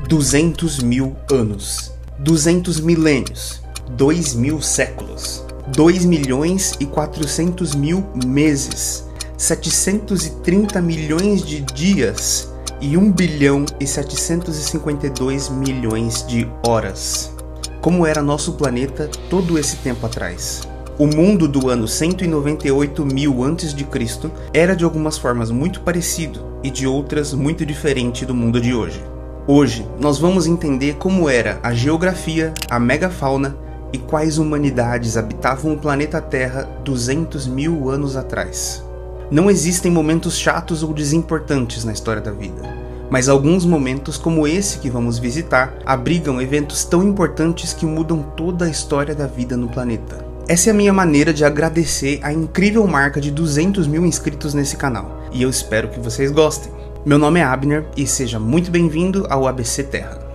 200 mil anos, 200 milênios, 2.000 séculos, 2.400.000 meses, 730 milhões de dias e 1.752 bilhões de horas. Como era nosso planeta todo esse tempo atrás? O mundo do ano 198.000 a.C. era de algumas formas muito parecido e de outras muito diferente do mundo de hoje. Hoje, nós vamos entender como era a geografia, a megafauna e quais humanidades habitavam o planeta Terra 200 mil anos atrás. Não existem momentos chatos ou desimportantes na história da vida, mas alguns momentos como esse que vamos visitar abrigam eventos tão importantes que mudam toda a história da vida no planeta. Essa é a minha maneira de agradecer a incrível marca de 200 mil inscritos nesse canal, e eu espero que vocês gostem. Meu nome é Abner e seja muito bem-vindo ao ABC Terra.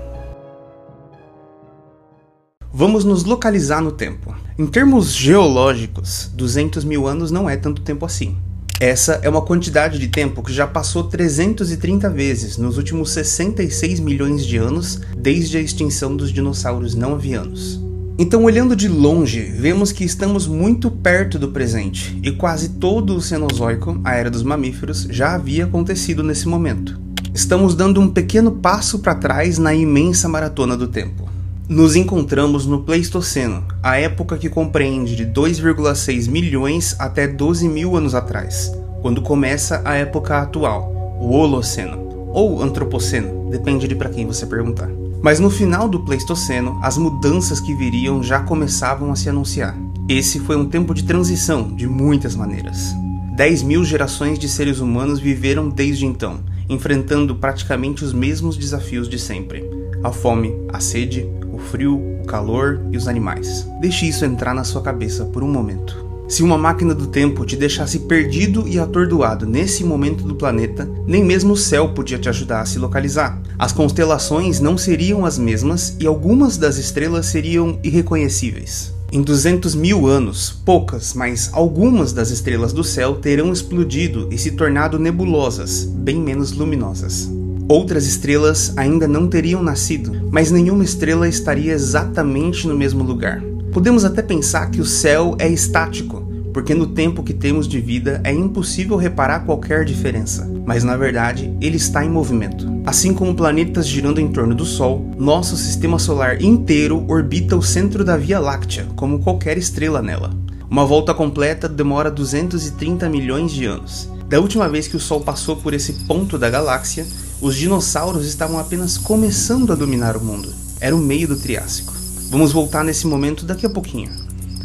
Vamos nos localizar no tempo. Em termos geológicos, 200 mil anos não é tanto tempo assim. Essa é uma quantidade de tempo que já passou 330 vezes nos últimos 66 milhões de anos desde a extinção dos dinossauros não avianos. Então, olhando de longe, vemos que estamos muito perto do presente, e quase todo o Cenozoico, a era dos mamíferos, já havia acontecido nesse momento. Estamos dando um pequeno passo para trás na imensa maratona do tempo. Nos encontramos no Pleistoceno, a época que compreende de 2,6 milhões até 12 mil anos atrás, quando começa a época atual, o Holoceno, ou Antropoceno, depende de para quem você perguntar. Mas no final do Pleistoceno, as mudanças que viriam já começavam a se anunciar. Esse foi um tempo de transição, de muitas maneiras. 10 mil gerações de seres humanos viveram desde então, enfrentando praticamente os mesmos desafios de sempre. A fome, a sede, o frio, o calor e os animais. Deixe isso entrar na sua cabeça por um momento. Se uma máquina do tempo te deixasse perdido e atordoado nesse momento do planeta, nem mesmo o céu podia te ajudar a se localizar. As constelações não seriam as mesmas e algumas das estrelas seriam irreconhecíveis. Em 200 mil anos, poucas, mas algumas das estrelas do céu terão explodido e se tornado nebulosas, bem menos luminosas. Outras estrelas ainda não teriam nascido, mas nenhuma estrela estaria exatamente no mesmo lugar. Podemos até pensar que o céu é estático, porque no tempo que temos de vida é impossível reparar qualquer diferença, mas na verdade ele está em movimento. Assim como planetas girando em torno do Sol, nosso sistema solar inteiro orbita o centro da Via Láctea, como qualquer estrela nela. Uma volta completa demora 230 milhões de anos. Da última vez que o Sol passou por esse ponto da galáxia, os dinossauros estavam apenas começando a dominar o mundo. Era o meio do Triássico. Vamos voltar nesse momento daqui a pouquinho.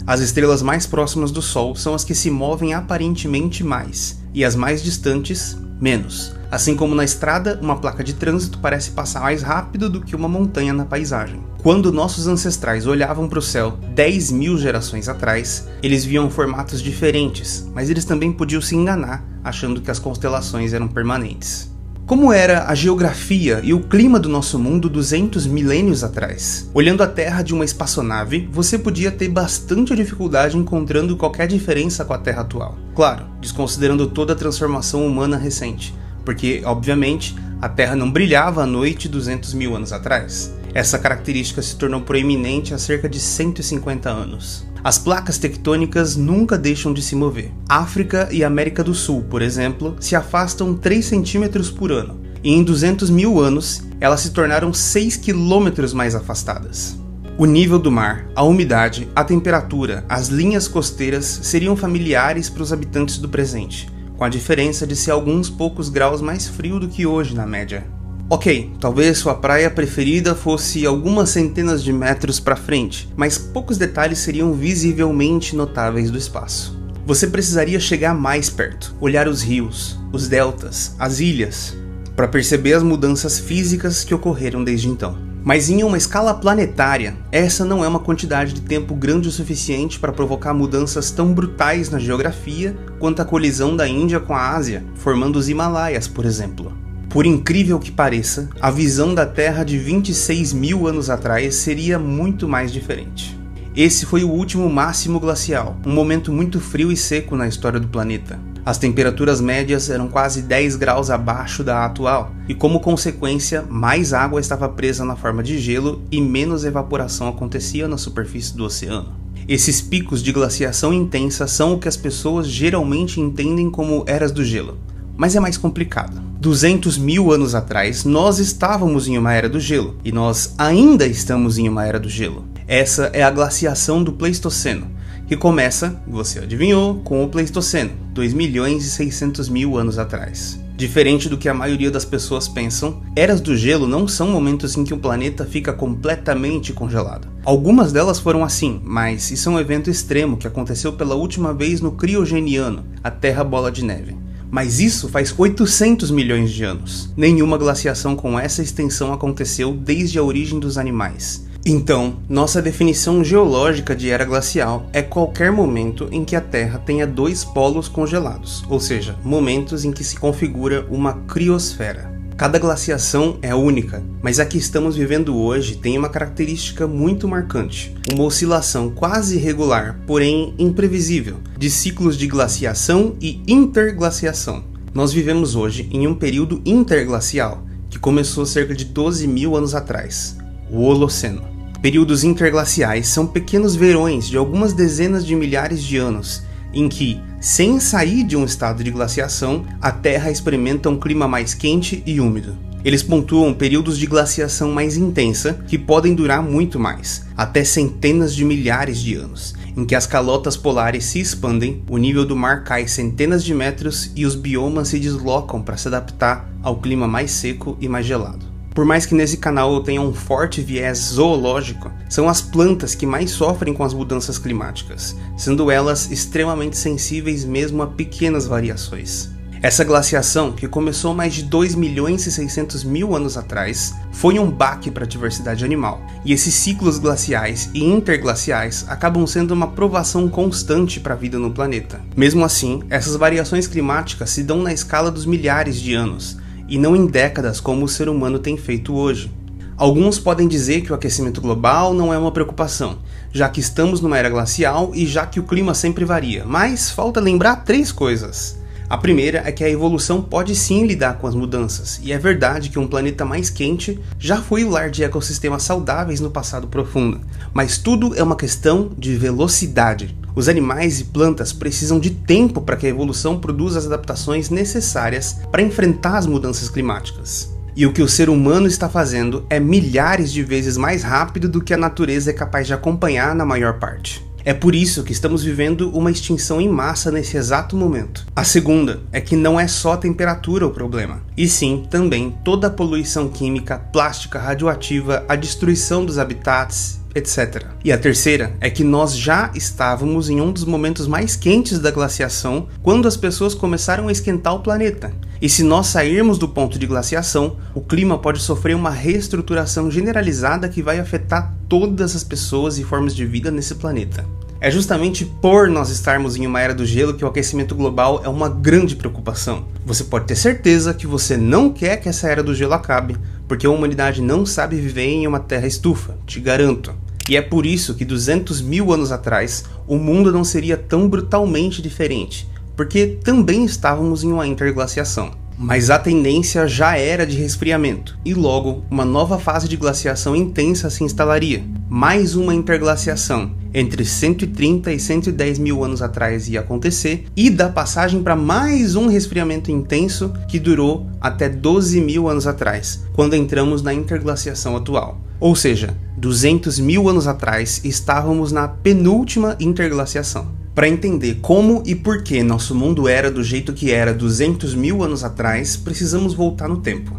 As estrelas mais próximas do Sol são as que se movem aparentemente mais, e as mais distantes, menos. Assim como na estrada, uma placa de trânsito parece passar mais rápido do que uma montanha na paisagem. Quando nossos ancestrais olhavam para o céu 10 mil gerações atrás, eles viam formatos diferentes, mas eles também podiam se enganar, achando que as constelações eram permanentes. Como era a geografia e o clima do nosso mundo 200 milênios atrás? Olhando a Terra de uma espaçonave, você podia ter bastante dificuldade encontrando qualquer diferença com a Terra atual. Claro, desconsiderando toda a transformação humana recente, porque, obviamente, a Terra não brilhava à noite 200 mil anos atrás. Essa característica se tornou proeminente há cerca de 150 anos. As placas tectônicas nunca deixam de se mover. África e América do Sul, por exemplo, se afastam 3 centímetros por ano, e em 200 mil anos, elas se tornaram 6 quilômetros mais afastadas. O nível do mar, a umidade, a temperatura, as linhas costeiras seriam familiares para os habitantes do presente, com a diferença de ser alguns poucos graus mais frio do que hoje na média. Ok, talvez sua praia preferida fosse algumas centenas de metros para frente, mas poucos detalhes seriam visivelmente notáveis do espaço. Você precisaria chegar mais perto, olhar os rios, os deltas, as ilhas, para perceber as mudanças físicas que ocorreram desde então. Mas em uma escala planetária, essa não é uma quantidade de tempo grande o suficiente para provocar mudanças tão brutais na geografia quanto a colisão da Índia com a Ásia, formando os Himalaias, por exemplo. Por incrível que pareça, a visão da Terra de 26 mil anos atrás seria muito mais diferente. Esse foi o último máximo glacial, um momento muito frio e seco na história do planeta. As temperaturas médias eram quase 10 graus abaixo da atual, e como consequência, mais água estava presa na forma de gelo e menos evaporação acontecia na superfície do oceano. Esses picos de glaciação intensa são o que as pessoas geralmente entendem como eras do gelo. Mas é mais complicado. 200 mil anos atrás, nós estávamos em uma era do gelo, e nós ainda estamos em uma era do gelo. Essa é a glaciação do Pleistoceno, que começa, você adivinhou, com o Pleistoceno, 2.600.000 anos atrás. Diferente do que a maioria das pessoas pensam, eras do gelo não são momentos em que o planeta fica completamente congelado. Algumas delas foram assim, mas isso é um evento extremo que aconteceu pela última vez no Criogeniano, a Terra Bola de Neve. Mas isso faz 800 milhões de anos. Nenhuma glaciação com essa extensão aconteceu desde a origem dos animais. Então, nossa definição geológica de era glacial é qualquer momento em que a Terra tenha dois polos congelados, ou seja, momentos em que se configura uma criosfera. Cada glaciação é única, mas a que estamos vivendo hoje tem uma característica muito marcante, uma oscilação quase regular, porém imprevisível, de ciclos de glaciação e interglaciação. Nós vivemos hoje em um período interglacial, que começou cerca de 12 mil anos atrás, o Holoceno. Períodos interglaciais são pequenos verões de algumas dezenas de milhares de anos, em que, sem sair de um estado de glaciação, a Terra experimenta um clima mais quente e úmido. Eles pontuam períodos de glaciação mais intensa, que podem durar muito mais, até centenas de milhares de anos, em que as calotas polares se expandem, o nível do mar cai centenas de metros e os biomas se deslocam para se adaptar ao clima mais seco e mais gelado. Por mais que nesse canal eu tenha um forte viés zoológico, são as plantas que mais sofrem com as mudanças climáticas, sendo elas extremamente sensíveis mesmo a pequenas variações. Essa glaciação, que começou mais de 2.600.000 anos atrás, foi um baque para a diversidade animal, e esses ciclos glaciais e interglaciais acabam sendo uma provação constante para a vida no planeta. Mesmo assim, essas variações climáticas se dão na escala dos milhares de anos, e não em décadas como o ser humano tem feito hoje. Alguns podem dizer que o aquecimento global não é uma preocupação, já que estamos numa era glacial e já que o clima sempre varia, mas falta lembrar 3 coisas. A primeira é que a evolução pode sim lidar com as mudanças, e é verdade que um planeta mais quente já foi o lar de ecossistemas saudáveis no passado profundo, mas tudo é uma questão de velocidade. Os animais e plantas precisam de tempo para que a evolução produza as adaptações necessárias para enfrentar as mudanças climáticas. E o que o ser humano está fazendo é milhares de vezes mais rápido do que a natureza é capaz de acompanhar na maior parte. É por isso que estamos vivendo uma extinção em massa nesse exato momento. A segunda é que não é só a temperatura o problema, e sim também toda a poluição química, plástica, radioativa, a destruição dos habitats, etc. E a terceira é que nós já estávamos em um dos momentos mais quentes da glaciação quando as pessoas começaram a esquentar o planeta. E se nós sairmos do ponto de glaciação, o clima pode sofrer uma reestruturação generalizada que vai afetar todas as pessoas e formas de vida nesse planeta. É justamente por nós estarmos em uma era do gelo que o aquecimento global é uma grande preocupação. Você pode ter certeza que você não quer que essa era do gelo acabe, porque a humanidade não sabe viver em uma terra estufa, te garanto. E é por isso que 200 mil anos atrás, o mundo não seria tão brutalmente diferente, porque também estávamos em uma interglaciação. Mas a tendência já era de resfriamento, e logo uma nova fase de glaciação intensa se instalaria. Mais uma interglaciação entre 130 e 110 mil anos atrás ia acontecer, e da passagem para mais um resfriamento intenso que durou até 12 mil anos atrás, quando entramos na interglaciação atual. Ou seja, 200 mil anos atrás estávamos na penúltima interglaciação. Para entender como e por que nosso mundo era do jeito que era 200 mil anos atrás, precisamos voltar no tempo.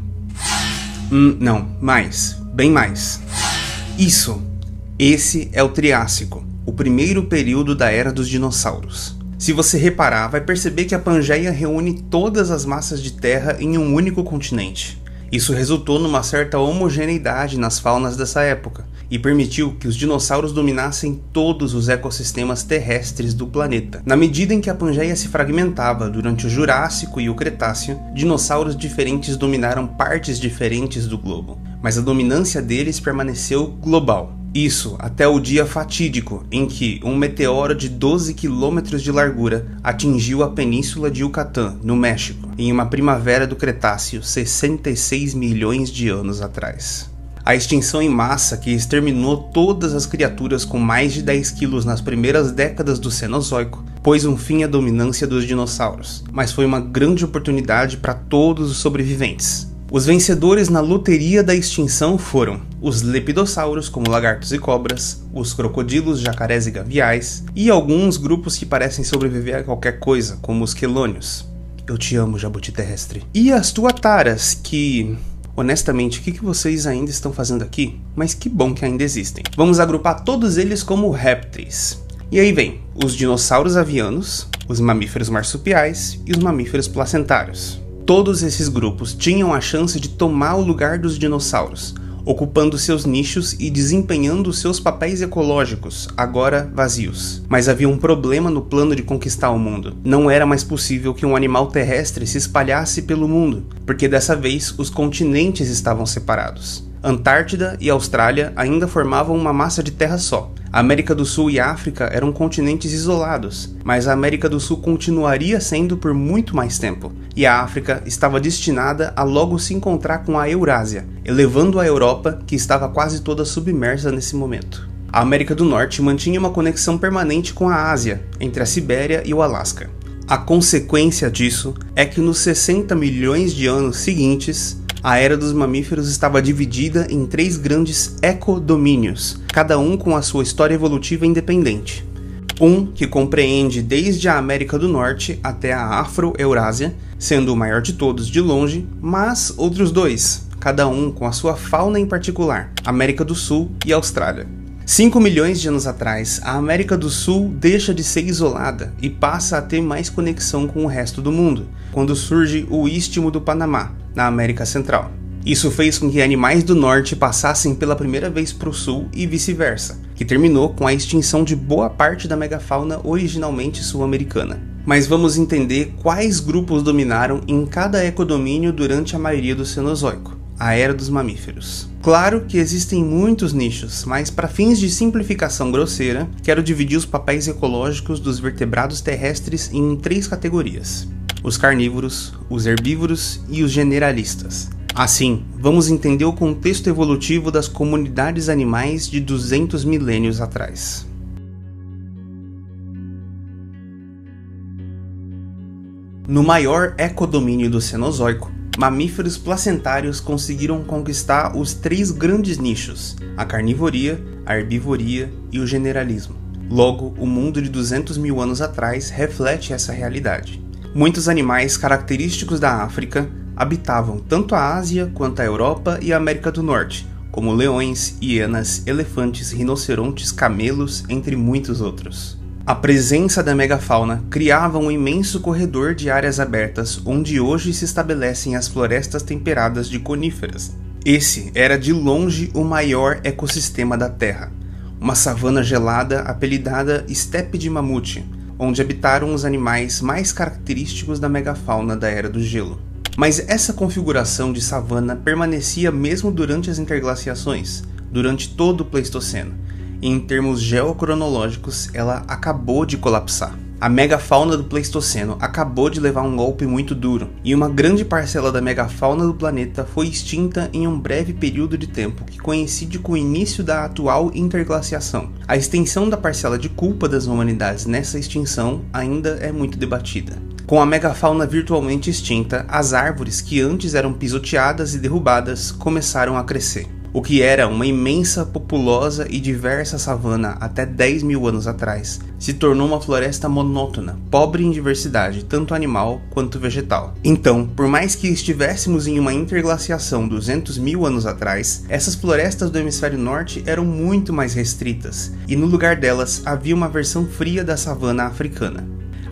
Não, mais, bem mais. Isso! Esse é o Triássico, o primeiro período da era dos dinossauros. Se você reparar, vai perceber que a Pangeia reúne todas as massas de terra em um único continente. Isso resultou numa certa homogeneidade nas faunas dessa época e permitiu que os dinossauros dominassem todos os ecossistemas terrestres do planeta. Na medida em que a Pangeia se fragmentava durante o Jurássico e o Cretáceo, dinossauros diferentes dominaram partes diferentes do globo, mas a dominância deles permaneceu global. Isso até o dia fatídico em que um meteoro de 12 quilômetros de largura atingiu a península de Yucatán, no México, em uma primavera do Cretáceo 66 milhões de anos atrás. A extinção em massa que exterminou todas as criaturas com mais de 10 quilos nas primeiras décadas do Cenozoico pôs um fim à dominância dos dinossauros, mas foi uma grande oportunidade para todos os sobreviventes. Os vencedores na loteria da extinção foram os lepidossauros, como lagartos e cobras, os crocodilos, jacarés e gaviais, e alguns grupos que parecem sobreviver a qualquer coisa, como os quelônios. Eu te amo, jabuti terrestre. E as tuataras, que... honestamente, o que vocês ainda estão fazendo aqui? Mas que bom que ainda existem. Vamos agrupar todos eles como répteis. E aí vem os dinossauros avianos, os mamíferos marsupiais e os mamíferos placentários. Todos esses grupos tinham a chance de tomar o lugar dos dinossauros, ocupando seus nichos e desempenhando seus papéis ecológicos, agora vazios. Mas havia um problema no plano de conquistar o mundo. Não era mais possível que um animal terrestre se espalhasse pelo mundo, porque dessa vez os continentes estavam separados. Antártida e Austrália ainda formavam uma massa de terra só. A América do Sul e África eram continentes isolados, mas a América do Sul continuaria sendo por muito mais tempo, e a África estava destinada a logo se encontrar com a Eurásia, elevando a Europa, que estava quase toda submersa nesse momento. A América do Norte mantinha uma conexão permanente com a Ásia, entre a Sibéria e o Alasca. A consequência disso é que nos 60 milhões de anos seguintes, a era dos mamíferos estava dividida em 3 grandes ecodomínios, cada um com a sua história evolutiva independente. Um que compreende desde a América do Norte até a Afro-Eurásia, sendo o maior de todos de longe, mas outros 2, cada um com a sua fauna em particular, América do Sul e Austrália. 5 milhões de anos atrás, a América do Sul deixa de ser isolada e passa a ter mais conexão com o resto do mundo, quando surge o Istmo do Panamá, na América Central. Isso fez com que animais do norte passassem pela primeira vez para o sul e vice-versa, que terminou com a extinção de boa parte da megafauna originalmente sul-americana. Mas vamos entender quais grupos dominaram em cada ecodomínio durante a maioria do Cenozoico, a era dos mamíferos. Claro que existem muitos nichos, mas para fins de simplificação grosseira, quero dividir os papéis ecológicos dos vertebrados terrestres em 3 categorias: os carnívoros, os herbívoros e os generalistas. Assim, vamos entender o contexto evolutivo das comunidades animais de 200 milênios atrás. No maior ecodomínio do Cenozoico, mamíferos placentários conseguiram conquistar os 3 grandes nichos: a carnivoria, a herbivoria e o generalismo. Logo, o mundo de 200 mil anos atrás reflete essa realidade. Muitos animais característicos da África habitavam tanto a Ásia quanto a Europa e a América do Norte, como leões, hienas, elefantes, rinocerontes, camelos, entre muitos outros. A presença da megafauna criava um imenso corredor de áreas abertas onde hoje se estabelecem as florestas temperadas de coníferas. Esse era de longe o maior ecossistema da Terra, uma savana gelada apelidada Estepe de Mamute, onde habitaram os animais mais característicos da megafauna da Era do Gelo. Mas essa configuração de savana permanecia mesmo durante as interglaciações, durante todo o Pleistoceno. E em termos geocronológicos, ela acabou de colapsar. A megafauna do Pleistoceno acabou de levar um golpe muito duro, e uma grande parcela da megafauna do planeta foi extinta em um breve período de tempo que coincide com o início da atual interglaciação. A extensão da parcela de culpa das humanidades nessa extinção ainda é muito debatida. Com a megafauna virtualmente extinta, as árvores que antes eram pisoteadas e derrubadas começaram a crescer. O que era uma imensa, populosa e diversa savana até 10 mil anos atrás, se tornou uma floresta monótona, pobre em diversidade, tanto animal quanto vegetal. Então, por mais que estivéssemos em uma interglaciação 200 mil anos atrás, essas florestas do hemisfério norte eram muito mais restritas, e no lugar delas havia uma versão fria da savana africana.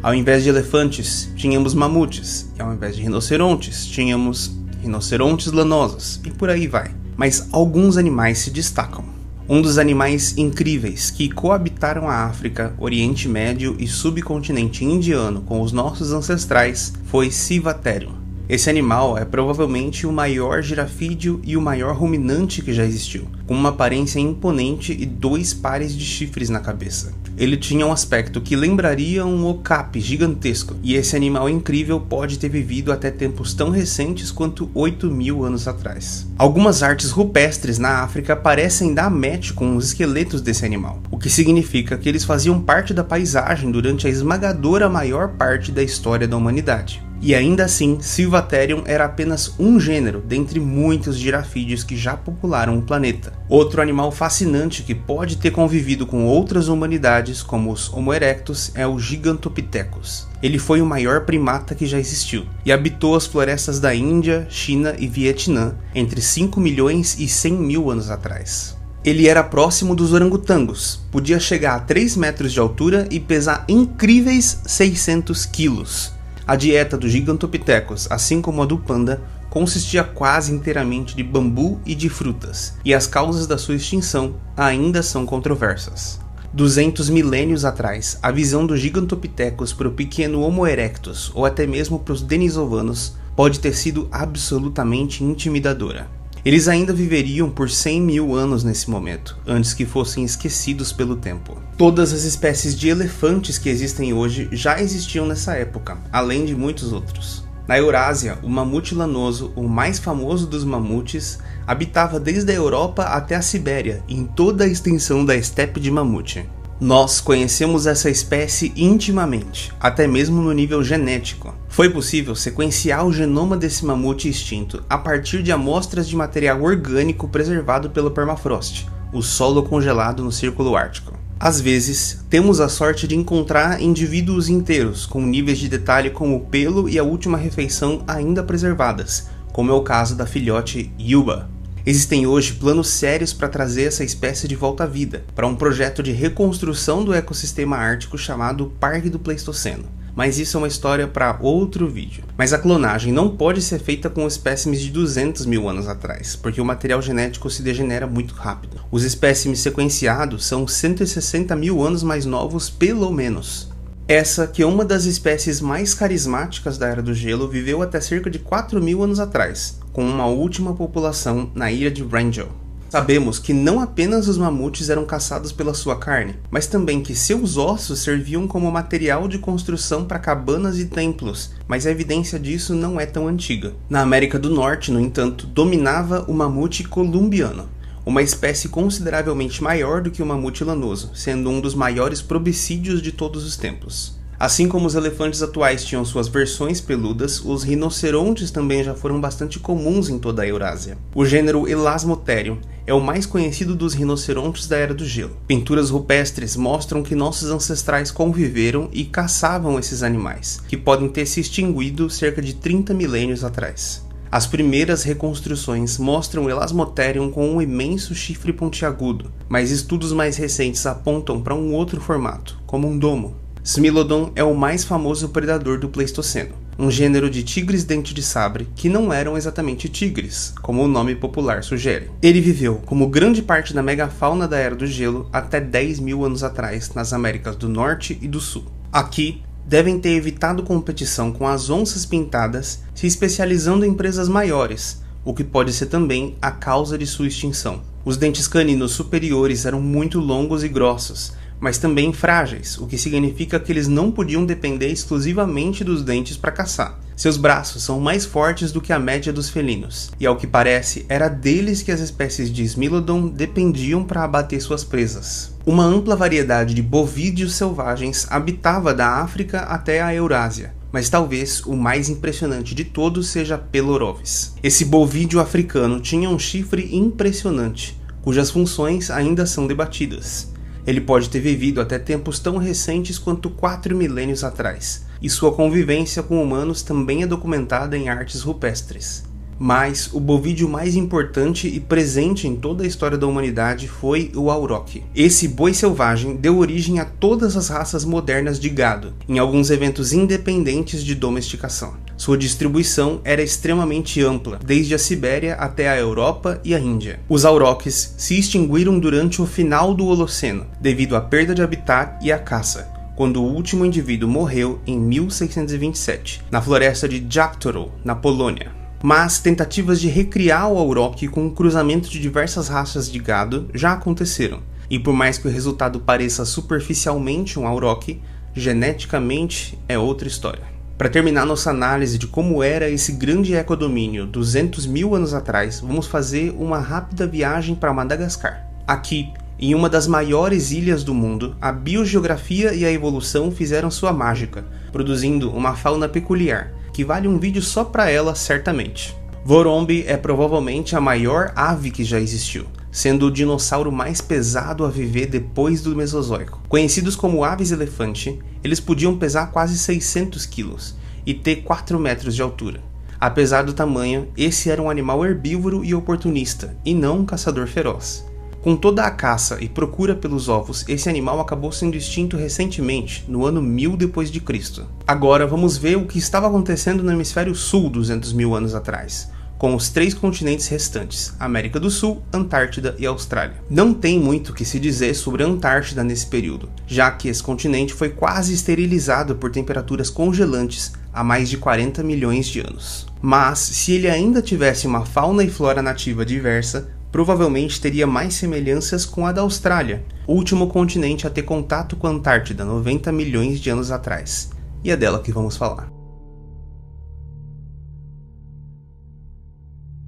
Ao invés de elefantes, tínhamos mamutes, e ao invés de rinocerontes, tínhamos rinocerontes lanosos, e por aí vai. Mas alguns animais se destacam. Um dos animais incríveis que coabitaram a África, Oriente Médio e subcontinente indiano com os nossos ancestrais foi Civatherium. Esse animal é provavelmente o maior girafídeo e o maior ruminante que já existiu, com uma aparência imponente e 2 pares de chifres na cabeça. Ele tinha um aspecto que lembraria um okapi gigantesco, e esse animal incrível pode ter vivido até tempos tão recentes quanto 8.000 anos atrás. Algumas artes rupestres na África parecem dar match com os esqueletos desse animal, o que significa que eles faziam parte da paisagem durante a esmagadora maior parte da história da humanidade. E ainda assim, Silvatherium era apenas um gênero dentre muitos girafídeos que já popularam o planeta. Outro animal fascinante que pode ter convivido com outras humanidades, como os Homo erectus, é o Gigantopithecus. Ele foi o maior primata que já existiu, e habitou as florestas da Índia, China e Vietnã entre 5 milhões e 100 mil anos atrás. Ele era próximo dos orangotangos, podia chegar a 3 metros de altura e pesar incríveis 600 quilos. A dieta do Gigantopithecus, assim como a do panda, consistia quase inteiramente de bambu e de frutas, e as causas da sua extinção ainda são controversas. 200 milênios atrás, a visão do Gigantopithecus para o pequeno Homo erectus, ou até mesmo para os denisovanos, pode ter sido absolutamente intimidadora. Eles ainda viveriam por 100 mil anos nesse momento, antes que fossem esquecidos pelo tempo. Todas as espécies de elefantes que existem hoje já existiam nessa época, além de muitos outros. Na Eurásia, o mamute lanoso, o mais famoso dos mamutes, habitava desde a Europa até a Sibéria, em toda a extensão da estepe de mamute. Nós conhecemos essa espécie intimamente, até mesmo no nível genético. Foi possível sequenciar o genoma desse mamute extinto a partir de amostras de material orgânico preservado pelo permafrost, o solo congelado no Círculo Ártico. Às vezes, temos a sorte de encontrar indivíduos inteiros, com níveis de detalhe como o pelo e a última refeição ainda preservadas, como é o caso da filhote Yuba. Existem hoje planos sérios para trazer essa espécie de volta à vida, para um projeto de reconstrução do ecossistema ártico chamado Parque do Pleistoceno. Mas isso é uma história para outro vídeo. Mas a clonagem não pode ser feita com espécimes de 200 mil anos atrás, porque o material genético se degenera muito rápido. Os espécimes sequenciados são 160 mil anos mais novos, pelo menos. Essa, que é uma das espécies mais carismáticas da Era do Gelo, viveu até cerca de 4.000 anos atrás, com uma última população na ilha de Wrangel. Sabemos que não apenas os mamutes eram caçados pela sua carne, mas também que seus ossos serviam como material de construção para cabanas e templos, mas a evidência disso não é tão antiga. Na América do Norte, no entanto, dominava o mamute columbiano, uma espécie consideravelmente maior do que o mamute lanoso, sendo um dos maiores probicídeos de todos os tempos. Assim como os elefantes atuais tinham suas versões peludas, os rinocerontes também já foram bastante comuns em toda a Eurásia. O gênero Elasmotherium é o mais conhecido dos rinocerontes da Era do Gelo. Pinturas rupestres mostram que nossos ancestrais conviveram e caçavam esses animais, que podem ter se extinguido cerca de 30 milênios atrás. As primeiras reconstruções mostram o Elasmotherium com um imenso chifre pontiagudo, mas estudos mais recentes apontam para um outro formato, como um domo. Smilodon é o mais famoso predador do Pleistoceno, um gênero de tigres dente de sabre que não eram exatamente tigres, como o nome popular sugere. Ele viveu, como grande parte da megafauna da Era do Gelo, até 10 mil anos atrás nas Américas do Norte e do Sul. Aqui, devem ter evitado competição com as onças pintadas, se especializando em presas maiores, o que pode ser também a causa de sua extinção. Os dentes caninos superiores eram muito longos e grossos, mas também frágeis, o que significa que eles não podiam depender exclusivamente dos dentes para caçar. Seus braços são mais fortes do que a média dos felinos, e ao que parece, era deles que as espécies de Smilodon dependiam para abater suas presas. Uma ampla variedade de bovídeos selvagens habitava da África até a Eurásia, mas talvez o mais impressionante de todos seja Pelorovis. Esse bovídeo africano tinha um chifre impressionante, cujas funções ainda são debatidas. Ele pode ter vivido até tempos tão recentes quanto 4 milênios atrás, e sua convivência com humanos também é documentada em artes rupestres. Mas o bovídeo mais importante e presente em toda a história da humanidade foi o auroch. Esse boi selvagem deu origem a todas as raças modernas de gado, em alguns eventos independentes de domesticação. Sua distribuição era extremamente ampla, desde a Sibéria até a Europa e a Índia. Os aurochs se extinguiram durante o final do Holoceno, devido à perda de habitat e à caça, quando o último indivíduo morreu em 1627, na floresta de Jaktoro, na Polônia. Mas tentativas de recriar o auroch com o cruzamento de diversas raças de gado já aconteceram, e por mais que o resultado pareça superficialmente um auroch, geneticamente é outra história. Para terminar nossa análise de como era esse grande ecodomínio 200 mil anos atrás, vamos fazer uma rápida viagem para Madagascar. Aqui, em uma das maiores ilhas do mundo, a biogeografia e a evolução fizeram sua mágica, produzindo uma fauna peculiar, que vale um vídeo só para ela certamente. Vorombe é provavelmente a maior ave que já existiu, sendo o dinossauro mais pesado a viver depois do Mesozoico. Conhecidos como aves-elefante, eles podiam pesar quase 600 quilos e ter 4 metros de altura. Apesar do tamanho, esse era um animal herbívoro e oportunista, e não um caçador feroz. Com toda a caça e procura pelos ovos, esse animal acabou sendo extinto recentemente, no ano 1000 d.C. Agora vamos ver o que estava acontecendo no hemisfério sul 200 mil anos atrás, com os 3 continentes restantes, América do Sul, Antártida e Austrália. Não tem muito o que se dizer sobre a Antártida nesse período, já que esse continente foi quase esterilizado por temperaturas congelantes há mais de 40 milhões de anos. Mas, se ele ainda tivesse uma fauna e flora nativa diversa, provavelmente teria mais semelhanças com a da Austrália, o último continente a ter contato com a Antártida 90 milhões de anos atrás. E é dela que vamos falar.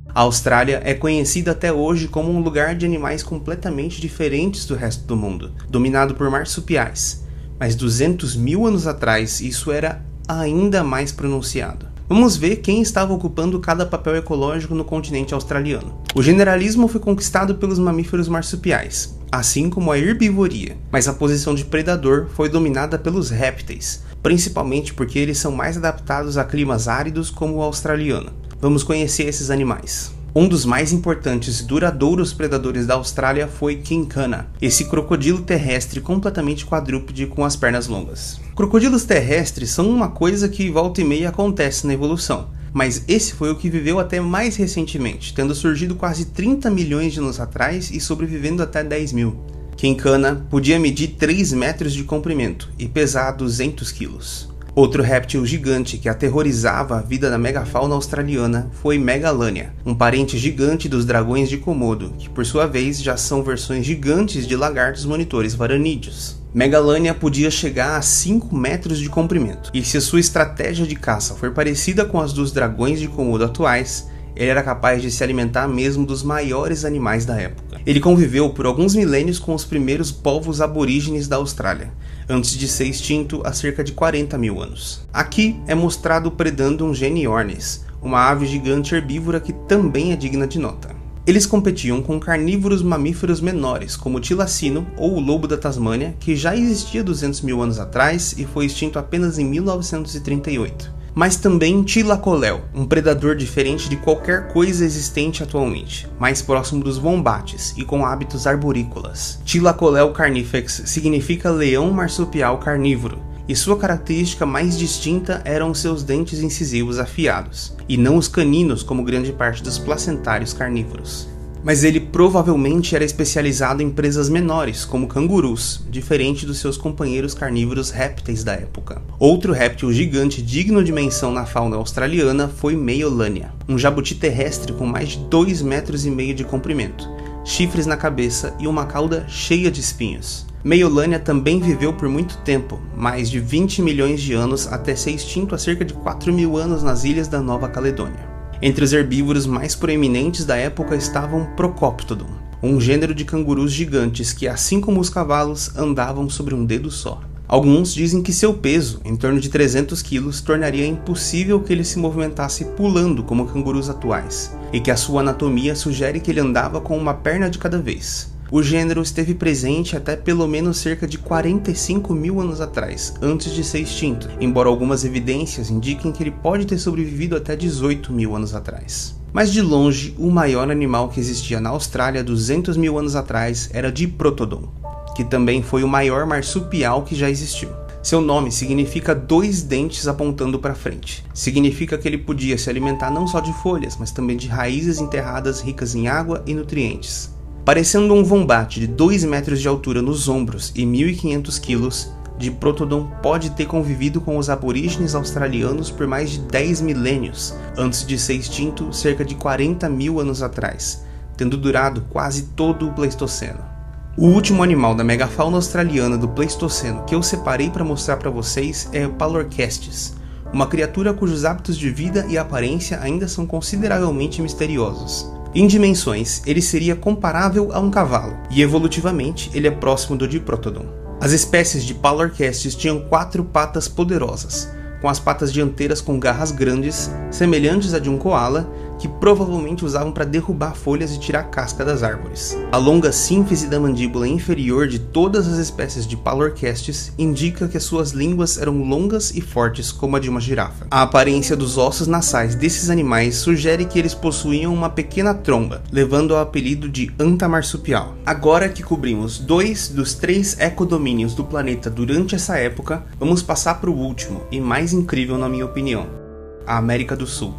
A Austrália é conhecida até hoje como um lugar de animais completamente diferentes do resto do mundo, dominado por marsupiais. Mas 200 mil anos atrás isso era ainda mais pronunciado. Vamos ver quem estava ocupando cada papel ecológico no continente australiano. O generalismo foi conquistado pelos mamíferos marsupiais, assim como a herbivoria, mas a posição de predador foi dominada pelos répteis, principalmente porque eles são mais adaptados a climas áridos como o australiano. Vamos conhecer esses animais. Um dos mais importantes e duradouros predadores da Austrália foi King Cana, esse crocodilo terrestre completamente quadrúpede com as pernas longas. Crocodilos terrestres são uma coisa que volta e meia acontece na evolução, mas esse foi o que viveu até mais recentemente, tendo surgido quase 30 milhões de anos atrás e sobrevivendo até 10 mil. King Cana podia medir 3 metros de comprimento e pesar 200 quilos. Outro réptil gigante que aterrorizava a vida da megafauna australiana foi Megalania, um parente gigante dos dragões de Komodo, que por sua vez já são versões gigantes de lagartos monitores varanídeos. Megalania podia chegar a 5 metros de comprimento, e se a sua estratégia de caça for parecida com as dos dragões de Komodo atuais, ele era capaz de se alimentar mesmo dos maiores animais da época. Ele conviveu por alguns milênios com os primeiros povos aborígenes da Austrália, antes de ser extinto há cerca de 40 mil anos. Aqui é mostrado predando um geniornis, uma ave gigante herbívora que também é digna de nota. Eles competiam com carnívoros mamíferos menores, como o tilacino ou o lobo da Tasmânia, que já existia 200 mil anos atrás e foi extinto apenas em 1938. Mas também Thylacoleo, um predador diferente de qualquer coisa existente atualmente, mais próximo dos wombates e com hábitos arborícolas. Thylacoleo carnifex significa leão marsupial carnívoro, e sua característica mais distinta eram seus dentes incisivos afiados, e não os caninos como grande parte dos placentários carnívoros. Mas ele provavelmente era especializado em presas menores, como cangurus, diferente dos seus companheiros carnívoros répteis da época. Outro réptil gigante digno de menção na fauna australiana foi Meolania, um jabuti terrestre com mais de 2,5 metros de comprimento, chifres na cabeça e uma cauda cheia de espinhos. Meolania também viveu por muito tempo, mais de 20 milhões de anos, até ser extinto há cerca de 4 mil anos nas ilhas da Nova Caledônia. Entre os herbívoros mais proeminentes da época estavam Procoptodon, um gênero de cangurus gigantes que, assim como os cavalos, andavam sobre um dedo só. Alguns dizem que seu peso, em torno de 300 quilos, tornaria impossível que ele se movimentasse pulando como cangurus atuais, e que a sua anatomia sugere que ele andava com uma perna de cada vez. O gênero esteve presente até pelo menos cerca de 45 mil anos atrás, antes de ser extinto, embora algumas evidências indiquem que ele pode ter sobrevivido até 18 mil anos atrás. Mas de longe, o maior animal que existia na Austrália 200 mil anos atrás era Diprotodon, que também foi o maior marsupial que já existiu. Seu nome significa 2 dentes apontando para frente. Significa que ele podia se alimentar não só de folhas, mas também de raízes enterradas ricas em água e nutrientes. Parecendo um vombate de 2 metros de altura nos ombros e 1.500 quilos, Diprotodon pode ter convivido com os aborígenes australianos por mais de 10 milênios, antes de ser extinto cerca de 40 mil anos atrás, tendo durado quase todo o Pleistoceno. O último animal da megafauna australiana do Pleistoceno que eu separei para mostrar para vocês é o Palorchestes, uma criatura cujos hábitos de vida e aparência ainda são consideravelmente misteriosos. Em dimensões, ele seria comparável a um cavalo, e evolutivamente ele é próximo do Diprotodon. As espécies de Palorchestes tinham 4 patas poderosas, com as patas dianteiras com garras grandes, semelhantes à de um koala, que provavelmente usavam para derrubar folhas e tirar casca das árvores. A longa sínfise da mandíbula inferior de todas as espécies de Palorchestes indica que as suas línguas eram longas e fortes como a de uma girafa. A aparência dos ossos nasais desses animais sugere que eles possuíam uma pequena tromba, levando ao apelido de antamarsupial. Agora que cobrimos 2 dos 3 ecodomínios do planeta durante essa época, vamos passar para o último e mais incrível na minha opinião, a América do Sul.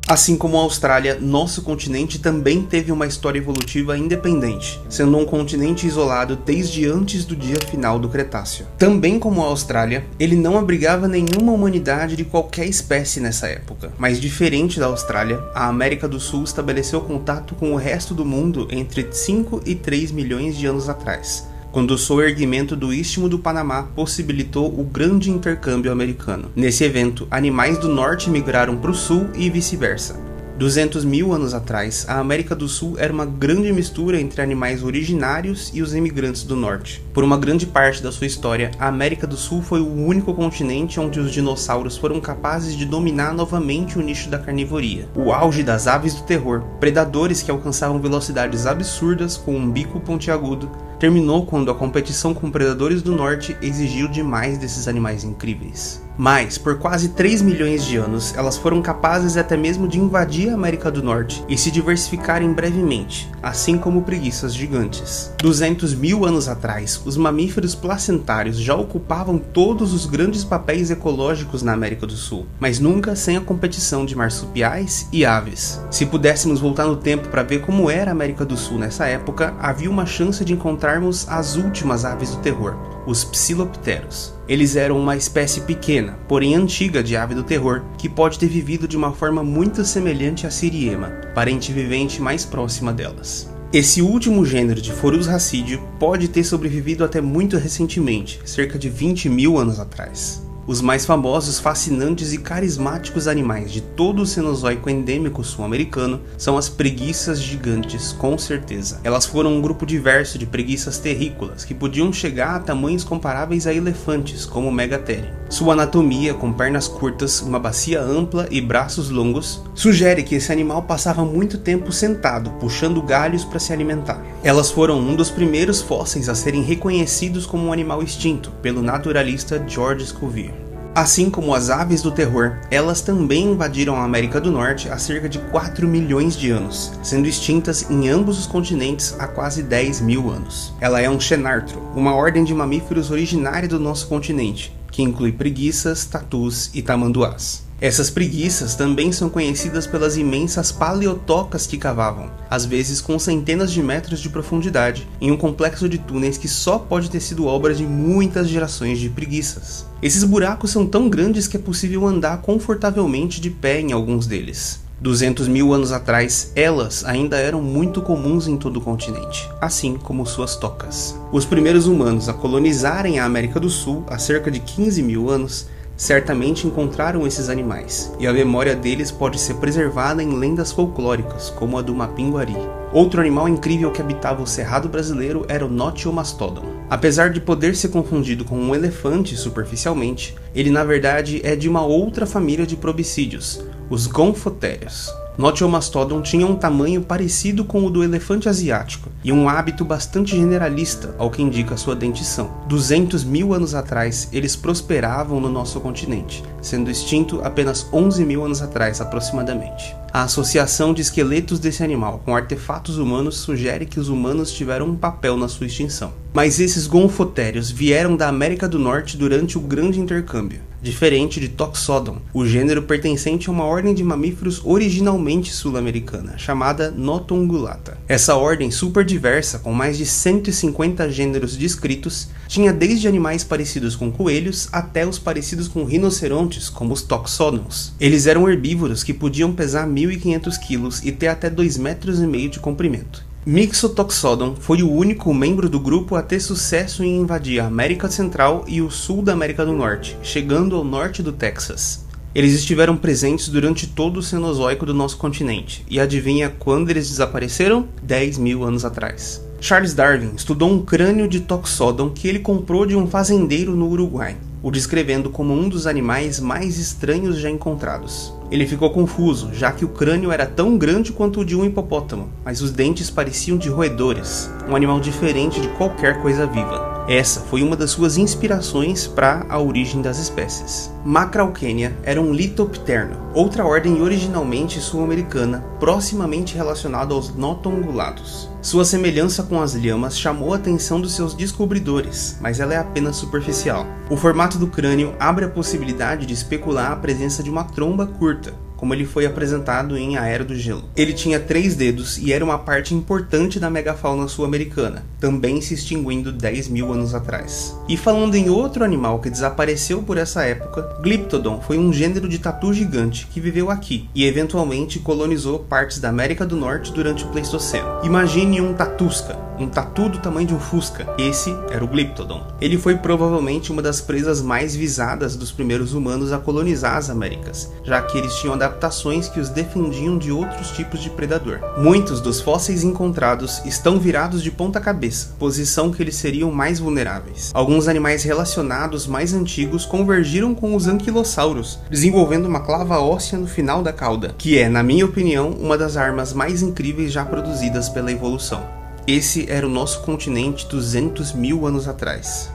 Assim como a Austrália, nosso continente também teve uma história evolutiva independente, sendo um continente isolado desde antes do dia final do Cretáceo. Também como a Austrália, ele não abrigava nenhuma humanidade de qualquer espécie nessa época, mas diferente da Austrália, a América do Sul estabeleceu contato com o resto do mundo entre 5 e 3 milhões de anos atrás, quando o soerguimento do Istmo do Panamá possibilitou o grande intercâmbio americano. Nesse evento, animais do norte migraram para o sul e vice-versa. 200 mil anos atrás, a América do Sul era uma grande mistura entre animais originários e os imigrantes do norte. Por uma grande parte da sua história, a América do Sul foi o único continente onde os dinossauros foram capazes de dominar novamente o nicho da carnivoria. O auge das aves do terror, predadores que alcançavam velocidades absurdas com um bico pontiagudo, terminou quando a competição com predadores do norte exigiu demais desses animais incríveis. Mas, por quase 3 milhões de anos, elas foram capazes até mesmo de invadir a América do Norte e se diversificarem brevemente, assim como preguiças gigantes. 200 mil anos atrás, os mamíferos placentários já ocupavam todos os grandes papéis ecológicos na América do Sul, mas nunca sem a competição de marsupiais e aves. Se pudéssemos voltar no tempo para ver como era a América do Sul nessa época, havia uma chance de encontrarmos as últimas aves do terror, os psilopteros. Eles eram uma espécie pequena, porém antiga de ave do terror, que pode ter vivido de uma forma muito semelhante à siriema, parente vivente mais próxima delas. Esse último gênero de Phorus racídeo pode ter sobrevivido até muito recentemente, cerca de 20 mil anos atrás. Os mais famosos, fascinantes e carismáticos animais de todo o Cenozoico endêmico sul-americano são as preguiças gigantes, com certeza. Elas foram um grupo diverso de preguiças terrícolas que podiam chegar a tamanhos comparáveis a elefantes, como o Megatherium. Sua anatomia, com pernas curtas, uma bacia ampla e braços longos, sugere que esse animal passava muito tempo sentado, puxando galhos para se alimentar. Elas foram um dos primeiros fósseis a serem reconhecidos como um animal extinto pelo naturalista George Cuvier. Assim como as aves do terror, elas também invadiram a América do Norte há cerca de 4 milhões de anos, sendo extintas em ambos os continentes há quase 10 mil anos. Ela é um xenartro, uma ordem de mamíferos originária do nosso continente, que inclui preguiças, tatus e tamanduás. Essas preguiças também são conhecidas pelas imensas paleotocas que cavavam, às vezes com centenas de metros de profundidade, em um complexo de túneis que só pode ter sido obra de muitas gerações de preguiças. Esses buracos são tão grandes que é possível andar confortavelmente de pé em alguns deles. 200 mil anos atrás, elas ainda eram muito comuns em todo o continente, assim como suas tocas. Os primeiros humanos a colonizarem a América do Sul, há cerca de 15 mil anos, certamente encontraram esses animais, e a memória deles pode ser preservada em lendas folclóricas, como a do Mapinguari. Outro animal incrível que habitava o Cerrado brasileiro era o Nothiomastodon. Apesar de poder ser confundido com um elefante superficialmente, ele na verdade é de uma outra família de probicídeos, os gonfotérios. Nothiomastodon tinha um tamanho parecido com o do elefante asiático e um hábito bastante generalista, ao que indica sua dentição. 200 mil anos atrás, eles prosperavam no nosso continente, sendo extinto apenas 11 mil anos atrás aproximadamente. A associação de esqueletos desse animal com artefatos humanos sugere que os humanos tiveram um papel na sua extinção. Mas esses gonfotérios vieram da América do Norte durante o Grande Intercâmbio. diferente de Toxodon, o gênero pertencente a uma ordem de mamíferos originalmente sul-americana, chamada Notungulata. Essa ordem super diversa, com mais de 150 gêneros descritos, tinha desde animais parecidos com coelhos até os parecidos com rinocerontes, como os Toxodons. Eles eram herbívoros que podiam pesar 1.500 kg e ter até 2,5 metros de comprimento. Mixotoxodon foi o único membro do grupo a ter sucesso em invadir a América Central e o sul da América do Norte, chegando ao norte do Texas. Eles estiveram presentes durante todo o Cenozoico do nosso continente, e adivinha quando eles desapareceram? 10.000 anos atrás. Charles Darwin estudou um crânio de Toxodon que ele comprou de um fazendeiro no Uruguai, o descrevendo como um dos animais mais estranhos já encontrados. Ele ficou confuso, já que o crânio era tão grande quanto o de um hipopótamo, mas os dentes pareciam de roedores, um animal diferente de qualquer coisa viva. Essa foi uma das suas inspirações para a origem das espécies. Macrauchenia era um litopterno, outra ordem originalmente sul-americana, proximamente relacionada aos notongulados. Sua semelhança com as lhamas chamou a atenção dos seus descobridores, mas ela é apenas superficial. O formato do crânio abre a possibilidade de especular a presença de uma tromba curta, como ele foi apresentado em A Era do Gelo. Ele tinha 3 dedos e era uma parte importante da megafauna sul-americana, também se extinguindo 10.000 anos atrás. E falando em outro animal que desapareceu por essa época, Glyptodon foi um gênero de tatu gigante que viveu aqui e eventualmente colonizou partes da América do Norte durante o Pleistoceno. Imagine um tatusca, um tatu do tamanho de um fusca. Esse era o Glyptodon. Ele foi provavelmente uma das presas mais visadas dos primeiros humanos a colonizar as Américas, já que eles tinham adaptações que os defendiam de outros tipos de predador. Muitos dos fósseis encontrados estão virados de ponta cabeça, posição que eles seriam mais vulneráveis. Alguns animais relacionados mais antigos convergiram com os anquilossauros, desenvolvendo uma clava óssea no final da cauda, que é, na minha opinião, uma das armas mais incríveis já produzidas pela evolução. Esse era o nosso continente 200.000 anos atrás.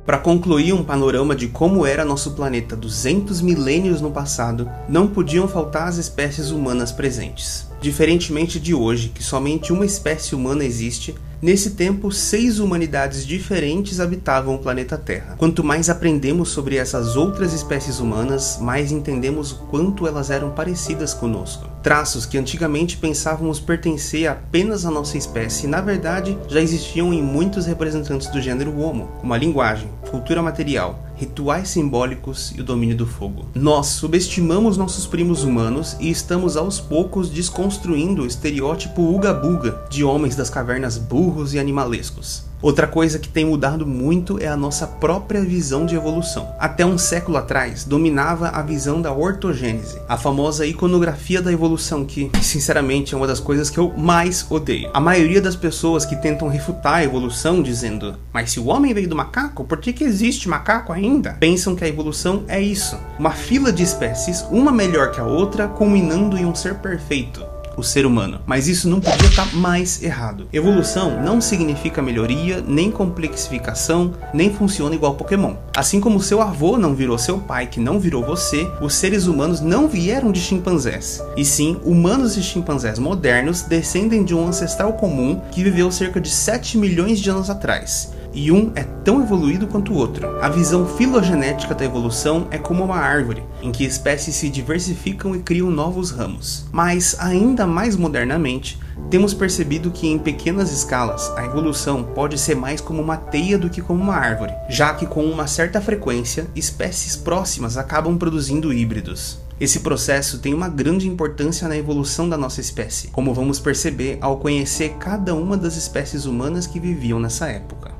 Para concluir um panorama de como era nosso planeta 200 milênios no passado, não podiam faltar as espécies humanas presentes. Diferentemente de hoje, que somente uma espécie humana existe, nesse tempo 6 humanidades diferentes habitavam o planeta Terra. Quanto mais aprendemos sobre essas outras espécies humanas, mais entendemos o quanto elas eram parecidas conosco. Traços que antigamente pensávamos pertencer apenas à nossa espécie, na verdade, já existiam em muitos representantes do gênero Homo, como a linguagem, cultura material, rituais simbólicos e o domínio do fogo. Nós subestimamos nossos primos humanos e estamos aos poucos desconstruindo o estereótipo uga-buga de homens das cavernas burros e animalescos. Outra coisa que tem mudado muito é a nossa própria visão de evolução. Até um século atrás, dominava a visão da ortogênese, a famosa iconografia da evolução que, sinceramente, é uma das coisas que eu mais odeio. A maioria das pessoas que tentam refutar a evolução dizendo "Mas se o homem veio do macaco, por que existe macaco ainda?", pensam que a evolução é isso, uma fila de espécies, uma melhor que a outra, culminando em um ser perfeito, o ser humano. Mas isso não podia estar mais errado. Evolução não significa melhoria, nem complexificação, nem funciona igual Pokémon. Assim como seu avô não virou seu pai, que não virou você, os seres humanos não vieram de chimpanzés. E sim, humanos e chimpanzés modernos descendem de um ancestral comum que viveu cerca de 7 milhões de anos atrás. E um é tão evoluído quanto o outro. A visão filogenética da evolução é como uma árvore, em que espécies se diversificam e criam novos ramos. Mas, ainda mais modernamente, temos percebido que em pequenas escalas, a evolução pode ser mais como uma teia do que como uma árvore, já que com uma certa frequência, espécies próximas acabam produzindo híbridos. Esse processo tem uma grande importância na evolução da nossa espécie, como vamos perceber ao conhecer cada uma das espécies humanas que viviam nessa época.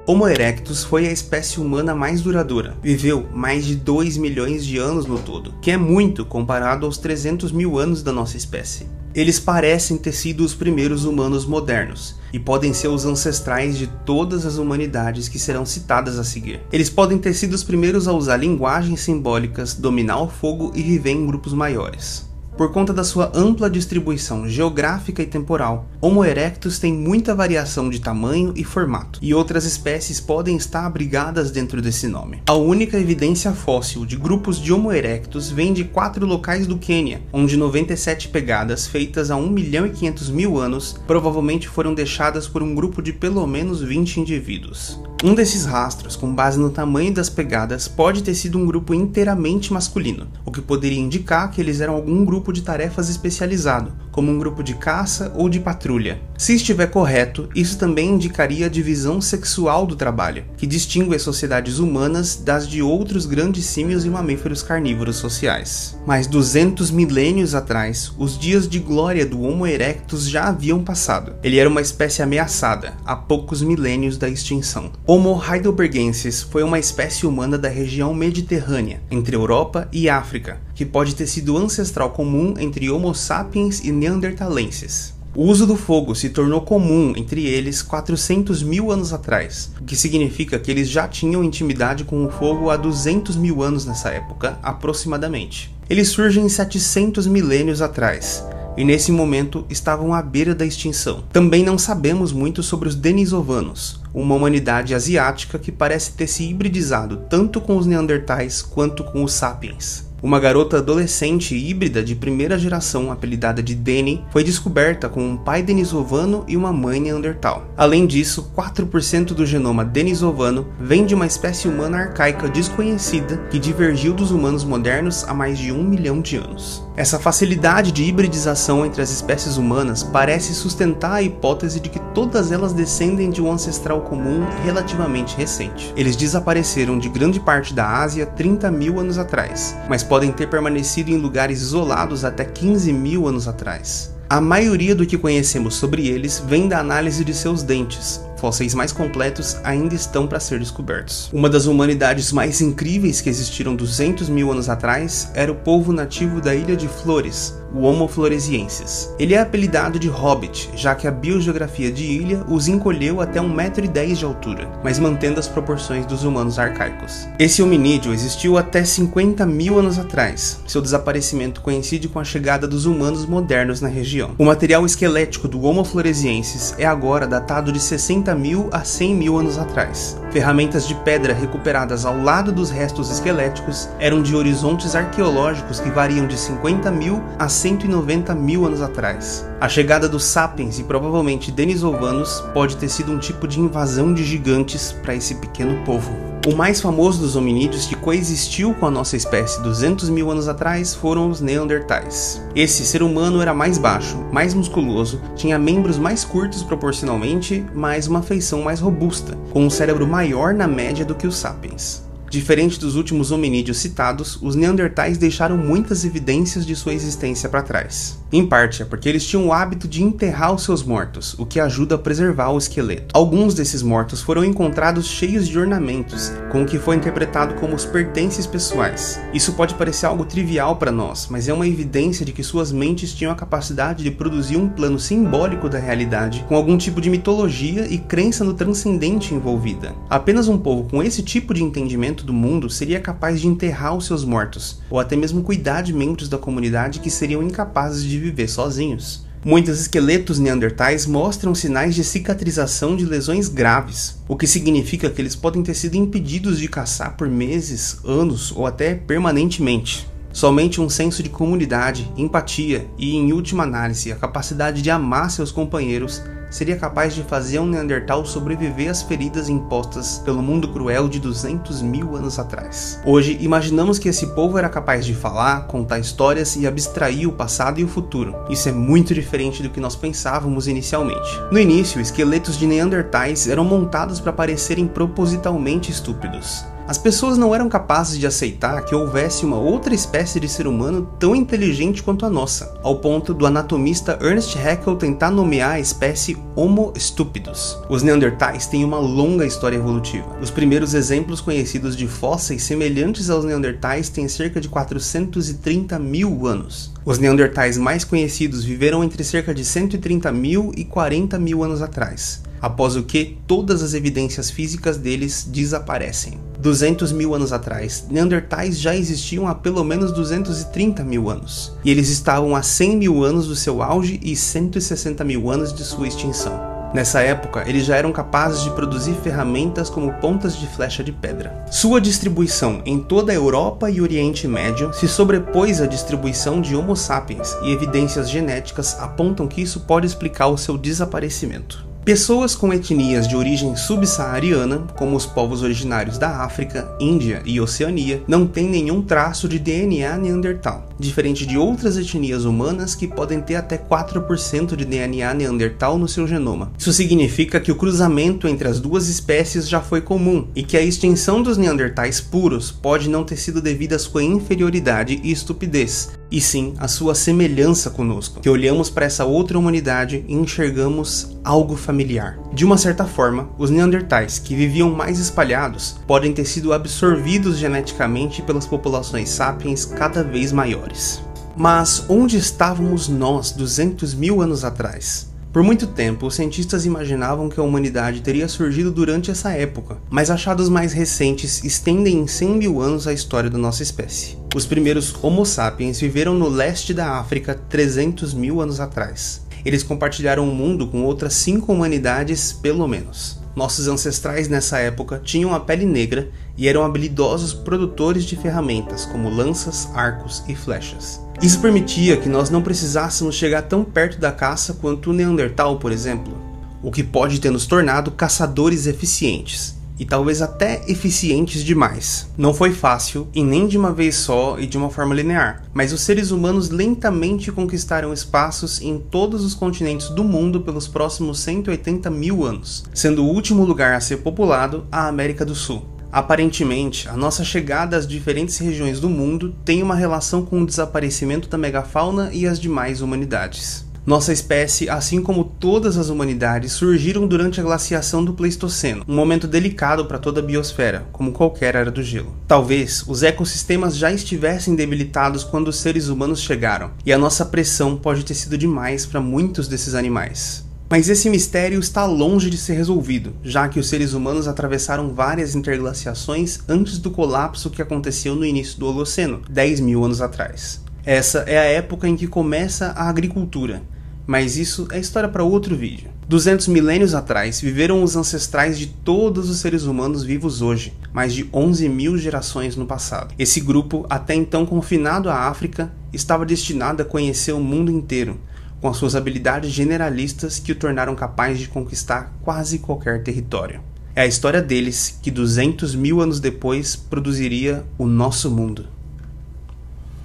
Homo erectus foi a espécie humana mais duradoura. Viveu mais de 2 milhões de anos no todo, que é muito comparado aos 300 mil anos da nossa espécie. Eles parecem ter sido os primeiros humanos modernos, e podem ser os ancestrais de todas as humanidades que serão citadas a seguir. Eles podem ter sido os primeiros a usar linguagens simbólicas, dominar o fogo e viver em grupos maiores. Por conta da sua ampla distribuição geográfica e temporal, Homo erectus tem muita variação de tamanho e formato, e outras espécies podem estar abrigadas dentro desse nome. A única evidência fóssil de grupos de Homo erectus vem de 4 locais do Quênia, onde 97 pegadas feitas há 1.500.000 anos provavelmente foram deixadas por um grupo de pelo menos 20 indivíduos. Um desses rastros, com base no tamanho das pegadas, pode ter sido um grupo inteiramente masculino, o que poderia indicar que eles eram algum grupo de tarefas especializado, como um grupo de caça ou de patrulha. Se estiver correto, isso também indicaria a divisão sexual do trabalho, que distingue as sociedades humanas das de outros grandes símios e mamíferos carnívoros sociais. Mas 200 milênios atrás, os dias de glória do Homo erectus já haviam passado. Ele era uma espécie ameaçada, há poucos milênios da extinção. Homo heidelbergensis foi uma espécie humana da região mediterrânea, entre Europa e África, que pode ter sido ancestral comum entre Homo sapiens e neanderthalenses. O uso do fogo se tornou comum entre eles 400 mil anos atrás, o que significa que eles já tinham intimidade com o fogo há 200 mil anos nessa época, aproximadamente. Eles surgem 700 milênios atrás, e nesse momento estavam à beira da extinção. Também não sabemos muito sobre os denisovanos, uma humanidade asiática que parece ter se hibridizado tanto com os neandertais quanto com os sapiens. Uma garota adolescente híbrida de primeira geração, apelidada de Deni, foi descoberta com um pai denisovano e uma mãe neandertal. Além disso, 4% do genoma denisovano vem de uma espécie humana arcaica desconhecida que divergiu dos humanos modernos há mais de 1 milhão de anos. Essa facilidade de hibridização entre as espécies humanas parece sustentar a hipótese de que todas elas descendem de um ancestral comum relativamente recente. Eles desapareceram de grande parte da Ásia 30 mil anos atrás, mas podem ter permanecido em lugares isolados até 15 mil anos atrás. A maioria do que conhecemos sobre eles vem da análise de seus dentes. Fósseis mais completos ainda estão para ser descobertos. Uma das humanidades mais incríveis que existiram 200 mil anos atrás era o povo nativo da Ilha de Flores, o Homo floresiensis. Ele é apelidado de Hobbit, já que a biogeografia de ilha os encolheu até 1,10 m de altura, mas mantendo as proporções dos humanos arcaicos. Esse hominídeo existiu até 50 mil anos atrás. Seu desaparecimento coincide com a chegada dos humanos modernos na região. O material esquelético do Homo floresiensis é agora datado de 60 mil a 100 mil anos atrás. Ferramentas de pedra recuperadas ao lado dos restos esqueléticos eram de horizontes arqueológicos que variam de 50 mil a 190 mil anos atrás. A chegada dos sapiens e provavelmente denisovanos pode ter sido um tipo de invasão de gigantes para esse pequeno povo. O mais famoso dos hominídeos que coexistiu com a nossa espécie 200 mil anos atrás foram os neandertais. Esse ser humano era mais baixo, mais musculoso, tinha membros mais curtos proporcionalmente, mas uma feição mais robusta, com um cérebro maior na média do que os sapiens. Diferente dos últimos hominídeos citados, os neandertais deixaram muitas evidências de sua existência para trás. Em parte é porque eles tinham o hábito de enterrar os seus mortos, o que ajuda a preservar o esqueleto. Alguns desses mortos foram encontrados cheios de ornamentos, com o que foi interpretado como os pertences pessoais. Isso pode parecer algo trivial para nós, mas é uma evidência de que suas mentes tinham a capacidade de produzir um plano simbólico da realidade, com algum tipo de mitologia e crença no transcendente envolvida. Apenas um povo com esse tipo de entendimento do mundo seria capaz de enterrar os seus mortos, ou até mesmo cuidar de membros da comunidade que seriam incapazes de viver sozinhos. Muitos esqueletos neandertais mostram sinais de cicatrização de lesões graves, o que significa que eles podem ter sido impedidos de caçar por meses, anos ou até permanentemente. Somente um senso de comunidade, empatia e, em última análise, a capacidade de amar seus companheiros seria capaz de fazer um neandertal sobreviver às feridas impostas pelo mundo cruel de 200 mil anos atrás. Hoje, imaginamos que esse povo era capaz de falar, contar histórias e abstrair o passado e o futuro. Isso é muito diferente do que nós pensávamos inicialmente. No início, esqueletos de neandertais eram montados para parecerem propositalmente estúpidos. As pessoas não eram capazes de aceitar que houvesse uma outra espécie de ser humano tão inteligente quanto a nossa, ao ponto do anatomista Ernst Haeckel tentar nomear a espécie Homo stupidus. Os neandertais têm uma longa história evolutiva. Os primeiros exemplos conhecidos de fósseis semelhantes aos neandertais têm cerca de 430 mil anos. Os neandertais mais conhecidos viveram entre cerca de 130 mil e 40 mil anos atrás, após o que todas as evidências físicas deles desaparecem. 200 mil anos atrás, neandertais já existiam há pelo menos 230 mil anos, e eles estavam a 100 mil anos do seu auge e 160 mil anos de sua extinção. Nessa época, eles já eram capazes de produzir ferramentas como pontas de flecha de pedra. Sua distribuição em toda a Europa e Oriente Médio se sobrepôs à distribuição de Homo sapiens, e evidências genéticas apontam que isso pode explicar o seu desaparecimento. Pessoas com etnias de origem subsaariana, como os povos originários da África, Índia e Oceania, não têm nenhum traço de DNA neandertal, diferente de outras etnias humanas que podem ter até 4% de DNA neandertal no seu genoma. Isso significa que o cruzamento entre as duas espécies já foi comum e que a extinção dos neandertais puros pode não ter sido devido à sua inferioridade e estupidez, e sim à sua semelhança conosco, que olhamos para essa outra humanidade e enxergamos algo familiar. De uma certa forma, os neandertais, que viviam mais espalhados, podem ter sido absorvidos geneticamente pelas populações sapiens cada vez maiores. Mas onde estávamos nós 200 mil anos atrás? Por muito tempo, os cientistas imaginavam que a humanidade teria surgido durante essa época, mas achados mais recentes estendem em 100 mil anos a história da nossa espécie. Os primeiros Homo sapiens viveram no leste da África 300 mil anos atrás. Eles compartilharam o mundo com outras 5 humanidades, pelo menos. Nossos ancestrais nessa época tinham a pele negra e eram habilidosos produtores de ferramentas, como lanças, arcos e flechas. Isso permitia que nós não precisássemos chegar tão perto da caça quanto o Neandertal, por exemplo, o que pode ter nos tornado caçadores eficientes, e talvez até eficientes demais. Não foi fácil, e nem de uma vez só e de uma forma linear, mas os seres humanos lentamente conquistaram espaços em todos os continentes do mundo pelos próximos 180 mil anos, sendo o último lugar a ser populado a América do Sul. Aparentemente, a nossa chegada às diferentes regiões do mundo tem uma relação com o desaparecimento da megafauna e as demais humanidades. Nossa espécie, assim como todas as humanidades, surgiram durante a glaciação do Pleistoceno, um momento delicado para toda a biosfera, como qualquer era do gelo. Talvez os ecossistemas já estivessem debilitados quando os seres humanos chegaram, e a nossa pressão pode ter sido demais para muitos desses animais. Mas esse mistério está longe de ser resolvido, já que os seres humanos atravessaram várias interglaciações antes do colapso que aconteceu no início do Holoceno, 10 mil anos atrás. Essa é a época em que começa a agricultura, mas isso é história para outro vídeo. 200 milênios atrás viveram os ancestrais de todos os seres humanos vivos hoje, mais de 11 mil gerações no passado. Esse grupo, até então confinado à África, estava destinado a conhecer o mundo inteiro, com as suas habilidades generalistas que o tornaram capaz de conquistar quase qualquer território. É a história deles que 200 mil anos depois produziria o nosso mundo.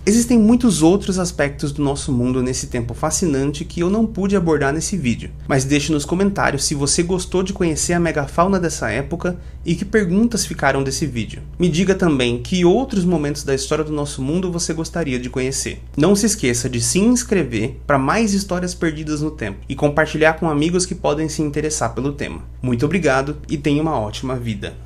Existem muitos outros aspectos do nosso mundo nesse tempo fascinante que eu não pude abordar nesse vídeo, mas deixe nos comentários se você gostou de conhecer a megafauna dessa época e que perguntas ficaram desse vídeo. Me diga também que outros momentos da história do nosso mundo você gostaria de conhecer. Não se esqueça de se inscrever para mais histórias perdidas no tempo e compartilhar com amigos que podem se interessar pelo tema. Muito obrigado e tenha uma ótima vida.